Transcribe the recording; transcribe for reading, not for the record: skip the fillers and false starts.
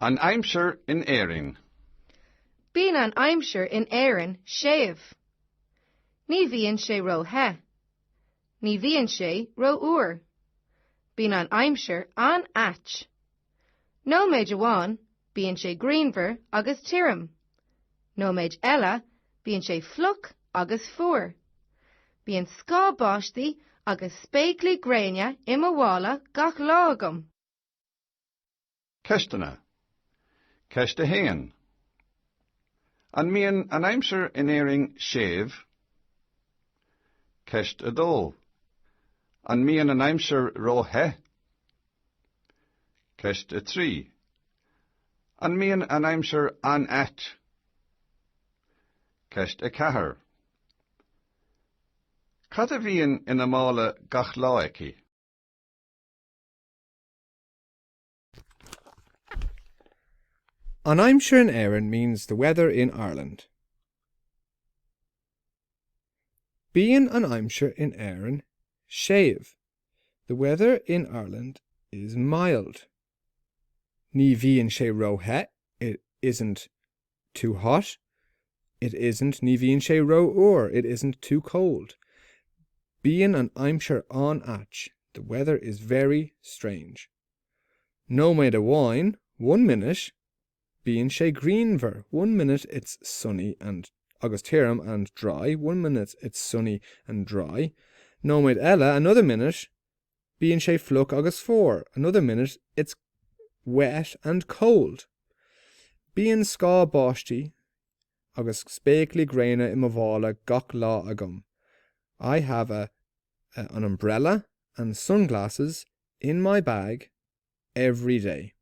An Aimsir in Éirinn. Bíonn an Aimsir in Éirinn séamh. Ní bhíonn sé ro he. Ní bhíonn sé ro uair. Bíonn an Aimsir an atch. No méid amháin, bíonn sé greenver agus tírim. No méid eile, bíonn sé fluc agus fuair. Bíonn scábáistí agus spéaclaí gréine imar bhála gach lá agam. Ceistena. Ceiste héan. An mian an Aimsir in Éirinn séamh. Ceist adó. An mian an Aimsir ro he. Ceist a trí. An mian an Aimsir an at. Ceist a cahar. Cad a bhíonn ina mála gach lá aici? An Aimsir in Éirinn means the weather in Ireland. Bíonn an Aimsir in Éirinn séamh. The weather in Ireland is mild. Ní bhíonn sé ro he. It isn't too hot. It isn't ní bhíonn sé ro uair. It isn't too cold. Bíonn an Aimsir an atch. The weather is very strange. No maid a wine, 1 minute, bíonn sé greenver. 1 minute it's sunny and agus tírim and dry. 1 minute it's sunny and dry. No maid eile, another minute, bíonn sé fluc agus fuair. Another minute it's wet and cold. Bíonn scábáistí agus spéaclaí gréine imar bhála gach lá agam. I have an umbrella and sunglasses in my bag every day.